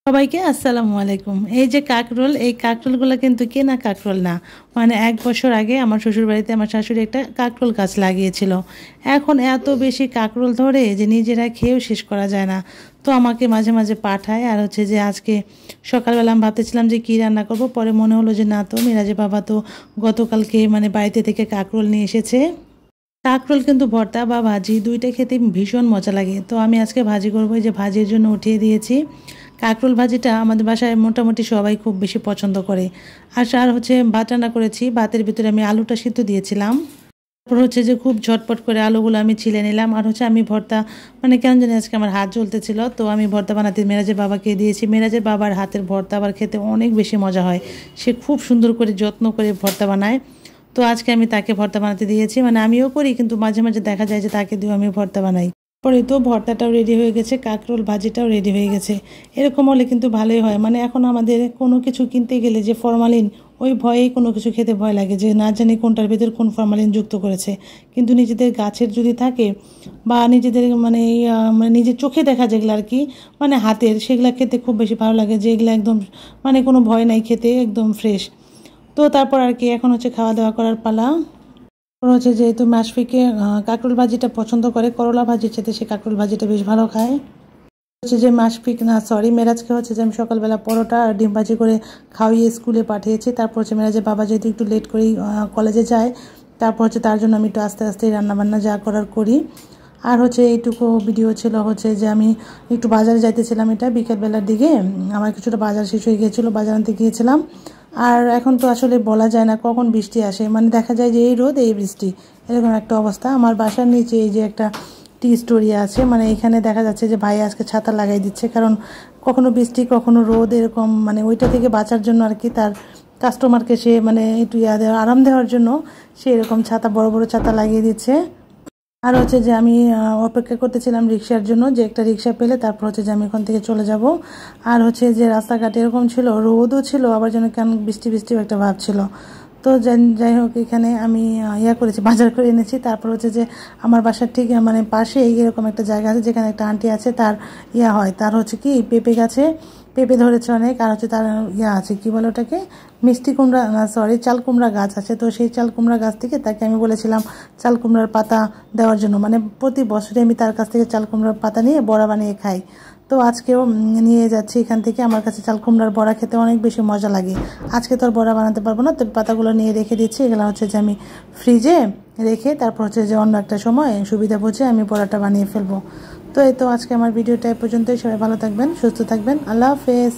সবাইকে আসসালামু আলাইকুম। এই যে কাকরোল, এই কাকরোলগুলো কিন্তু কেনা কাকরোল না। মানে ১ বছর আগে আমার শ্বশুরবাড়িতে আমার শাশুড়ি একটা কাকরোল গাছ লাগিয়েছিল। এখন এত বেশি কাকরোল ধরে যে নিজেরা খেয়েও শেষ করা যায় না। তো আমাকে মাঝে মাঝে পাঠায়। আর হচ্ছে যে আজকে সকালবেলা আমি ভাবতেছিলাম যে কী রান্না করব, পরে মনে হলো যে না, তো মিরাজের বাবা তো গতকালকে মানে বাড়িতে থেকে কাকরোল নিয়ে এসেছে। কাকরোল কিন্তু ভর্তা বা ভাজি দুইটা খেতে ভীষণ মজা লাগে। তো আমি আজকে ভাজি করবো, এই যে ভাজির জন্য উঠিয়ে দিয়েছি। কাকরোল ভাজিটা আমাদের বাসায় মোটামুটি সবাই খুব বেশি পছন্দ করে। আর হচ্ছে ভাত রান্না করেছি, ভাতের ভিতরে আমি আলুটা সিদ্ধ দিয়েছিলাম। তারপর হচ্ছে যে খুব ঝটপট করে আলুগুলো আমি ছিলে নিলাম। আর হচ্ছে আমি ভর্তা মানে কেন জানি আজকে আমার হাত জ্বলতেছিল, তো আমি ভর্তা বানাতে মেরাজের বাবাকে দিয়েছি। মেরাজের বাবার হাতের ভর্তা আবার খেতে অনেক বেশি মজা হয়। সে খুব সুন্দর করে যত্ন করে ভর্তা বানায়। তো আজকে আমি তাকে ভর্তা বানাতে দিয়েছি। মানে আমিও করি, কিন্তু মাঝে মাঝে দেখা যায় যে তাকে দিয়েও আমি ভর্তা বানাই। পরে তো ভর্তাটাও রেডি হয়ে গেছে, কাকরোল ভাজিটাও রেডি হয়ে গেছে। এরকম হলে কিন্তু ভালোই হয়। মানে এখন আমাদের কোনো কিছু কিনতে গেলে যে ফরমালিন, ওই ভয়েই কোনো কিছু খেতে ভয় লাগে যে না জানি কোনটার ভিতর কোন ফরমালিন যুক্ত করেছে। কিন্তু নিজেদের গাছের যদি থাকে বা নিজেদের মানে নিজের চোখে দেখা যেগুলো আর কি, মানে হাতের, সেগুলো খেতে খুব বেশি ভালো লাগে, যে এগুলো একদম মানে কোনো ভয় নাই, খেতে একদম ফ্রেশ। তো তারপর আর কি এখন হচ্ছে খাওয়া দাওয়া করার পালা। ওর হচ্ছে যেহেতু মাশফিকে কাঁকরোল ভাজিটা পছন্দ করে, করলা ভাজির সাথে সে কাঁকরোল ভাজিটা বেশ ভালো খায়। হচ্ছে যে মাশফিক না, সরি, মেরাজকে হচ্ছে যে আমি সকালবেলা পরোটা আর ডিম ভাজি করে খাওয়িয়ে স্কুলে পাঠিয়েছি। তারপর হচ্ছে মেরাজের বাবা যেহেতু একটু লেট করেই কলেজে যায়, তারপর হচ্ছে তার জন্য আমি একটু আস্তে আস্তে রান্নাবান্না যা করার করি। আর হচ্ছে এইটুকু ভিডিও ছিল হচ্ছে যে আমি একটু বাজারে যাইতেছিলাম, এটা বিকেলবেলার দিকে। আমার কিছুটা বাজার শেষ হয়ে গিয়েছিলো, বাজার আনতে গিয়েছিলাম। আর এখন তো আসলে বলা যায় না কখন বৃষ্টি আসে, মানে দেখা যায় যে এই রোদ এই বৃষ্টি, এরকম একটা অবস্থা। আমার বাসার নিচে এই যে একটা টি স্টোরি আছে, মানে এখানে দেখা যাচ্ছে যে ভাই আজকে ছাতা লাগাই দিচ্ছে, কারণ কখনো বৃষ্টি কখনো রোদ এরকম, মানে ওইটা থেকে বাঁচার জন্য আর কি, তার কাস্টমারকে সে মানে একটু আরাম দেওয়ার জন্য সে এরকম ছাতা, বড় বড় ছাতা লাগিয়ে দিচ্ছে। আর হচ্ছে যে আমি অপেক্ষা করতেছিলাম রিক্সার জন্য, যে একটা রিক্সা পেলে তারপর হচ্ছে যে আমি ওখান থেকে চলে যাব। আর হচ্ছে যে রাস্তাঘাট এরকম ছিল, রোদও ছিল, আবার যেন কেন বৃষ্টি বৃষ্টিও একটা ভাব ছিল। তো যাই হোক, এখানে আমি করেছি, বাজার করে এনেছি। তারপর হচ্ছে যে আমার বাসার ঠিক মানে পাশে এরকম একটা জায়গা আছে, যেখানে একটা আন্টি আছে, তার হয়, তার হচ্ছে কি পেঁপে গাছে পেঁপে ধরেছে অনেক। আর হচ্ছে তার আছে কি বলে ওটাকে, মিষ্টি কুমড়া না, সরি, চাল কুমড়া গাছ আছে। তো সেই চাল কুমড়া গাছ থেকে তাকে আমি বলেছিলাম চাল কুমড়ার পাতা দেওয়ার জন্য। মানে প্রতি বছরে আমি তার কাছ থেকে চাল কুমড়ার পাতা নিয়ে বড়া বানিয়ে খাই। তো আজকেও নিয়ে যাচ্ছি এখান থেকে। আমার কাছে চাল কুমড়ার বড়া খেতে অনেক বেশি মজা লাগে। আজকে তো আর বড়া বানাতে পারবো না, তো পাতাগুলো নিয়ে রেখে দিচ্ছি। এগুলো হচ্ছে যে আমি ফ্রিজে রেখে তারপর হচ্ছে যে অন্য একটা সময় সুবিধা বুঝে আমি বড়াটা বানিয়ে ফেলবো। তো এই তো আজকে আমার ভিডিওটা এ পর্যন্তই। সবাই ভালো থাকবেন, সুস্থ থাকবেন, আল্লাহ হাফেজ।